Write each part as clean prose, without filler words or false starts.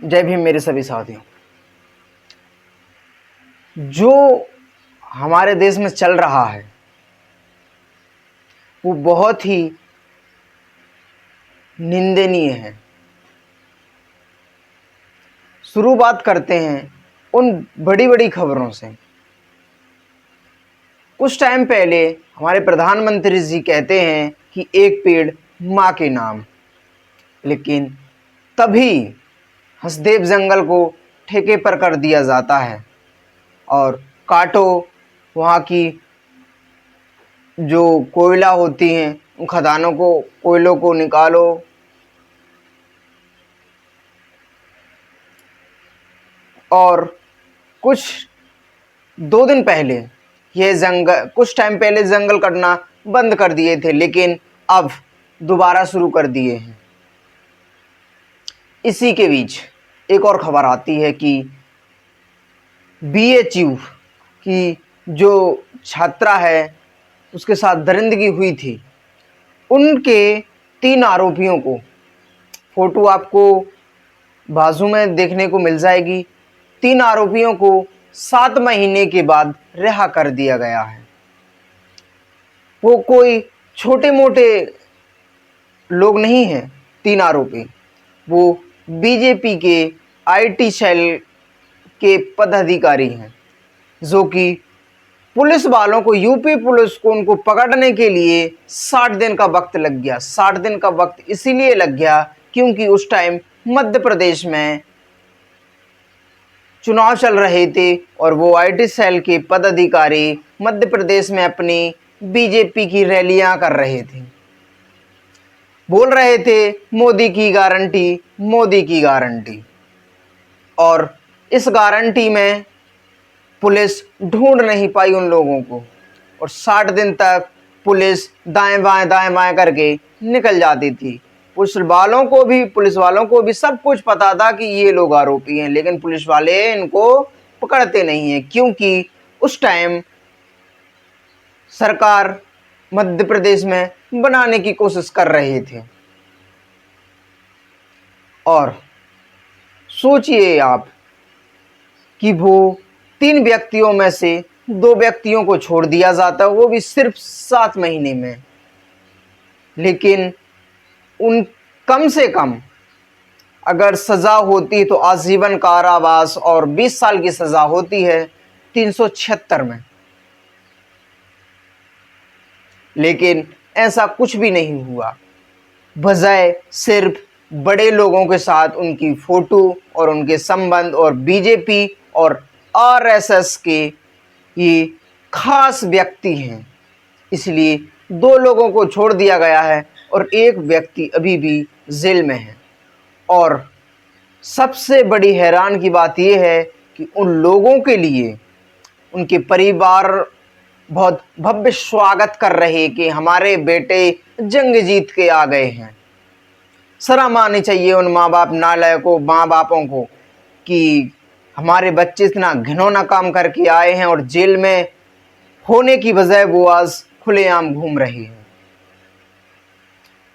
जय भीम मेरे सभी साथियों। जो हमारे देश में चल रहा है वो बहुत ही निंदनीय है। शुरुआत करते हैं उन बड़ी बड़ी खबरों से। कुछ टाइम पहले हमारे प्रधानमंत्री जी कहते हैं कि एक पेड़ माँ के नाम, लेकिन तभी हसदेव जंगल को ठेके पर कर दिया जाता है और काटो, वहाँ की जो कोयला होती हैं उन खदानों को, कोयलों को निकालो। और कुछ 2 दिन पहले कुछ टाइम पहले जंगल कटना बंद कर दिए थे, लेकिन अब दोबारा शुरू कर दिए हैं। इसी के बीच एक और खबर आती है कि BHU की जो छात्रा है उसके साथ दरिंदगी हुई थी। उनके 3 आरोपियों को, फोटो आपको बाजू में देखने को मिल जाएगी, 3 आरोपियों को 7 महीने के बाद रिहा कर दिया गया है। वो कोई छोटे मोटे लोग नहीं हैं। 3 आरोपी वो बीजेपी के IT सेल के पदाधिकारी हैं, जो कि पुलिस वालों को, यूपी पुलिस को उनको पकड़ने के लिए 60 दिन का वक्त लग गया। 60 दिन का वक्त इसीलिए लग गया क्योंकि उस टाइम मध्य प्रदेश में चुनाव चल रहे थे और वो IT सेल के पदाधिकारी मध्य प्रदेश में अपनी बीजेपी की रैलियां कर रहे थे, बोल रहे थे मोदी की गारंटी, मोदी की गारंटी। और इस गारंटी में पुलिस ढूंढ नहीं पाई उन लोगों को, और 60 दिन तक पुलिस दाएं बाएं करके निकल जाती थी। पुलिस वालों को भी सब कुछ पता था कि ये लोग आरोपी हैं, लेकिन पुलिस वाले इनको पकड़ते नहीं हैं क्योंकि उस टाइम सरकार मध्य प्रदेश में बनाने की कोशिश कर रहे थे। और सोचिए आप कि वो 3 व्यक्तियों में से 2 व्यक्तियों को छोड़ दिया जाता, वो भी सिर्फ 7 महीने में। लेकिन उन कम से कम अगर सजा होती तो आजीवन कारावास और 20 साल की सजा होती है 376 में। लेकिन ऐसा कुछ भी नहीं हुआ, बजाय सिर्फ बड़े लोगों के साथ उनकी फोटो और उनके संबंध और बीजेपी और RSS के ये खास व्यक्ति हैं, इसलिए 2 लोगों को छोड़ दिया गया है और एक व्यक्ति अभी भी जेल में है। और सबसे बड़ी हैरान की बात यह है कि उन लोगों के लिए उनके परिवार बहुत भव्य स्वागत कर रहे कि हमारे बेटे जंग जीत के आ गए हैं। शर्म आनी चाहिए उन माँ बापों को कि हमारे बच्चे इतना घिनौना काम करके आए हैं और जेल में होने की बजाय वो आज खुलेआम घूम रहे हैं।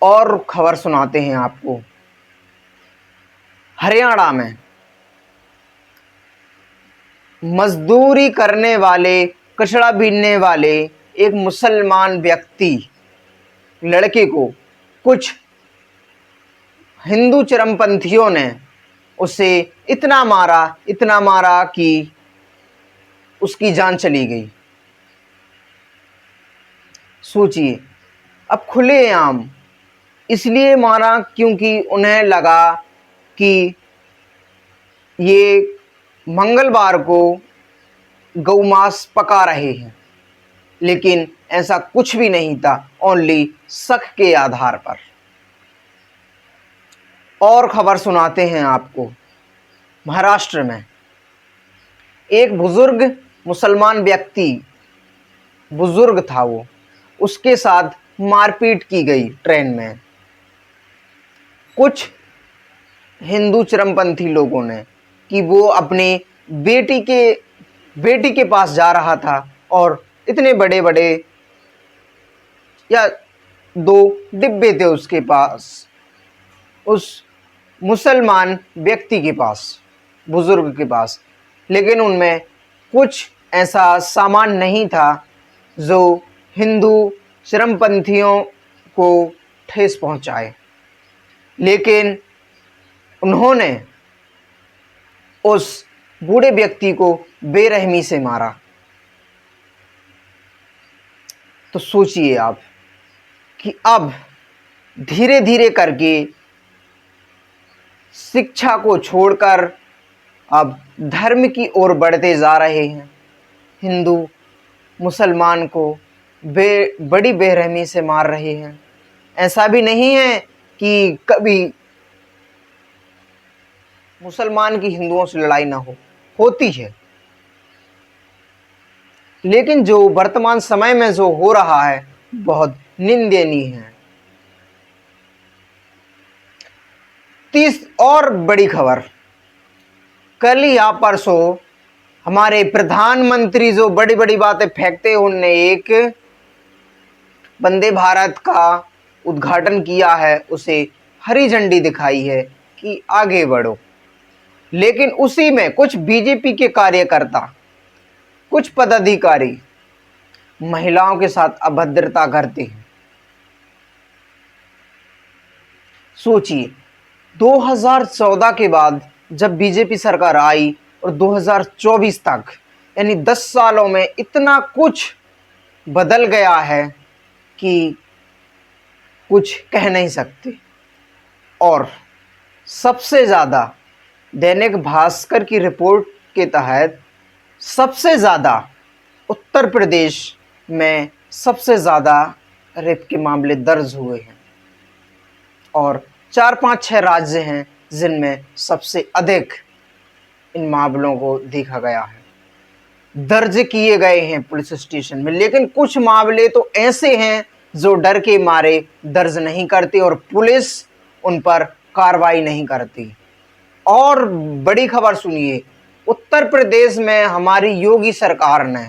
और खबर सुनाते हैं आपको। हरियाणा में मजदूरी करने वाले, कचड़ा बीनने वाले एक मुसलमान व्यक्ति लड़के को कुछ हिंदू चरमपंथियों ने उसे इतना मारा कि उसकी जान चली गई। सोचिए, अब खुलेआम इसलिए मारा क्योंकि उन्हें लगा कि ये मंगलवार को गौमांस पका रहे हैं, लेकिन ऐसा कुछ भी नहीं था, ओनली शक के आधार पर। और खबर सुनाते हैं आपको। महाराष्ट्र में एक बुजुर्ग मुसलमान व्यक्ति, बुजुर्ग था वो, उसके साथ मारपीट की गई ट्रेन में कुछ हिंदू चरमपंथी लोगों ने, कि वो अपनी बेटी के पास जा रहा था और इतने बड़े बड़े या 2 डिब्बे थे उसके पास। उस मुसलमान व्यक्ति के पास, बुजुर्ग के पास, लेकिन उनमें कुछ ऐसा सामान नहीं था जो हिंदू चरमपंथियों को ठेस पहुंचाए। लेकिन उन्होंने उस बूढ़े व्यक्ति को बेरहमी से मारा। तो सोचिए आप कि अब धीरे धीरे करके शिक्षा को छोड़कर अब धर्म की ओर बढ़ते जा रहे हैं। हिंदू मुसलमान को बड़ी बेरहमी से मार रहे हैं। ऐसा भी नहीं है कि कभी मुसलमान की हिंदुओं से लड़ाई ना होती है, लेकिन जो वर्तमान समय में जो हो रहा है बहुत निंदनीय है। 30 और बड़ी खबर, कल या परसों हमारे प्रधानमंत्री जो बड़ी बड़ी बातें फेंकते हैं, उनने एक वंदे भारत का उद्घाटन किया है, उसे हरी झंडी दिखाई है कि आगे बढ़ो। लेकिन उसी में कुछ बीजेपी के कार्यकर्ता, कुछ पदाधिकारी महिलाओं के साथ अभद्रता करते हैं। सोचिए 2014 के बाद जब बीजेपी सरकार आई और 2024 तक, यानी 10 सालों में इतना कुछ बदल गया है कि कुछ कह नहीं सकते। और सबसे ज़्यादा दैनिक भास्कर की रिपोर्ट के तहत सबसे ज़्यादा उत्तर प्रदेश में सबसे ज़्यादा रेप के मामले दर्ज हुए हैं और 4-5-6 राज्य हैं जिनमें सबसे अधिक इन मामलों को देखा गया है, दर्ज किए गए हैं पुलिस स्टेशन में। लेकिन कुछ मामले तो ऐसे हैं जो डर के मारे दर्ज नहीं करते और पुलिस उन पर कार्रवाई नहीं करती। और बड़ी खबर सुनिए, उत्तर प्रदेश में हमारी योगी सरकार ने,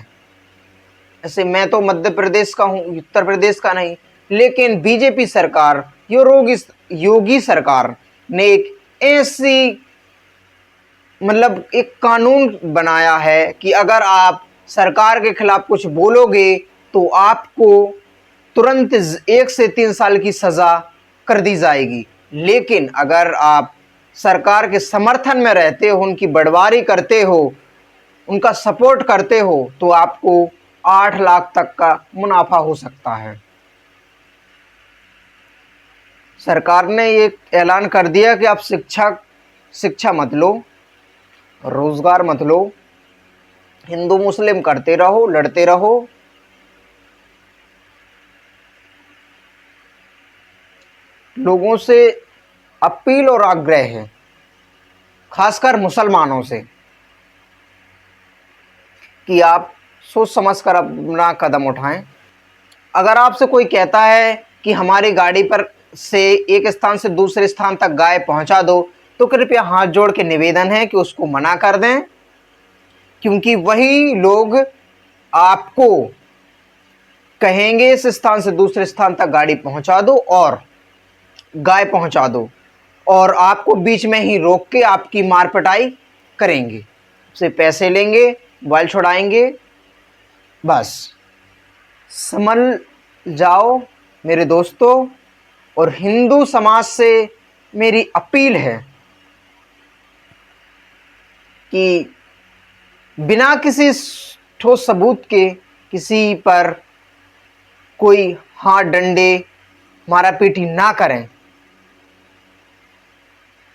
ऐसे मैं तो मध्य प्रदेश का हूँ, उत्तर प्रदेश का नहीं, लेकिन बीजेपी सरकार, योगी सरकार ने एक ऐसी मतलब एक कानून बनाया है कि अगर आप सरकार के खिलाफ कुछ बोलोगे तो आपको तुरंत 1 से 3 साल की सज़ा कर दी जाएगी। लेकिन अगर आप सरकार के समर्थन में रहते हो, उनकी बढ़वारी करते हो, उनका सपोर्ट करते हो, तो आपको 8 लाख तक का मुनाफा हो सकता है। सरकार ने ये ऐलान कर दिया कि आप शिक्षा मत लो, रोजगार मत लो, हिंदू मुस्लिम करते रहो, लड़ते रहो। लोगों से अपील और आग्रह है, खासकर मुसलमानों से, कि आप सोच समझ कर अपना कदम उठाएं। अगर आपसे कोई कहता है कि हमारी गाड़ी पर से एक स्थान से दूसरे स्थान तक गाय पहुंचा दो, तो कृपया हाथ जोड़ के निवेदन है कि उसको मना कर दें, क्योंकि वही लोग आपको कहेंगे इस स्थान से दूसरे स्थान तक गाड़ी पहुंचा दो और गाय पहुंचा दो, और आपको बीच में ही रोक के आपकी मार पिटाई करेंगे, उससे पैसे लेंगे, मोबाइल छुड़ाएंगे। बस समझ जाओ मेरे दोस्तों, और हिंदू समाज से मेरी अपील है कि बिना किसी ठोस सबूत के किसी पर कोई हाथ डंडे मारापीटी ना करें।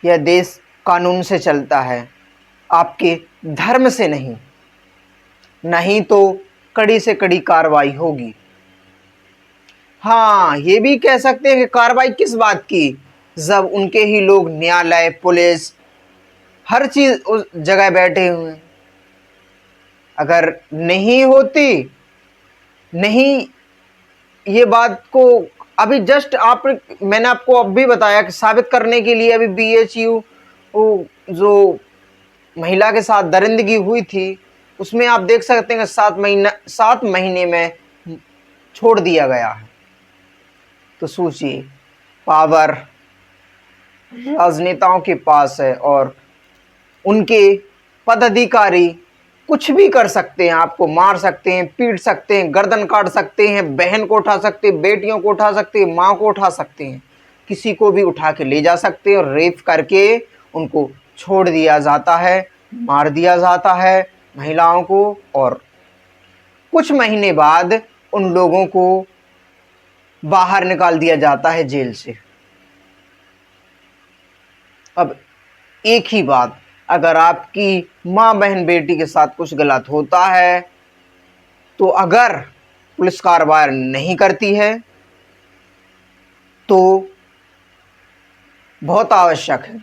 यह देश कानून से चलता है, आपके धर्म से नहीं, नहीं तो कड़ी से कड़ी कार्रवाई होगी। हाँ, ये भी कह सकते हैं कि कार्रवाई किस बात की, जब उनके ही लोग न्यायालय, पुलिस, हर चीज उस जगह बैठे हुए हैं। अगर नहीं होती, नहीं, ये बात को अभी जस्ट मैंने आपको अब भी बताया कि साबित करने के लिए अभी BHU जो महिला के साथ दरिंदगी हुई थी, उसमें आप देख सकते हैं कि 7 महीने में छोड़ दिया गया है। तो सोचिए, पावर राजनेताओं के पास है और उनके पदाधिकारी कुछ भी कर सकते हैं, आपको मार सकते हैं, पीट सकते हैं, गर्दन काट सकते हैं, बहन को उठा सकते हैं, बेटियों को उठा सकते हैं, माँ को उठा सकते हैं, किसी को भी उठा के ले जा सकते हैं और रेप करके उनको छोड़ दिया जाता है, मार दिया जाता है महिलाओं को, और कुछ महीने बाद उन लोगों को बाहर निकाल दिया जाता है जेल से। अब एक ही बात, अगर आपकी माँ बहन बेटी के साथ कुछ गलत होता है तो अगर पुलिस कार्रवाई नहीं करती है तो बहुत आवश्यक है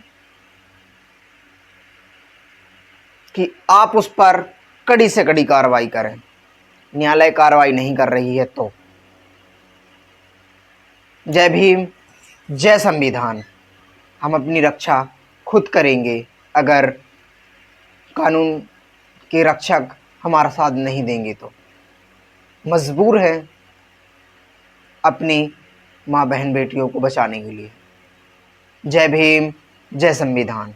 कि आप उस पर कड़ी से कड़ी कार्रवाई करें। न्यायालय कार्रवाई नहीं कर रही है तो जय भीम, जय संविधान। हम अपनी रक्षा खुद करेंगे अगर कानून के रक्षक हमारा साथ नहीं देंगे तो मजबूर है अपनी माँ बहन बेटियों को बचाने के लिए। जय भीम, जय संविधान।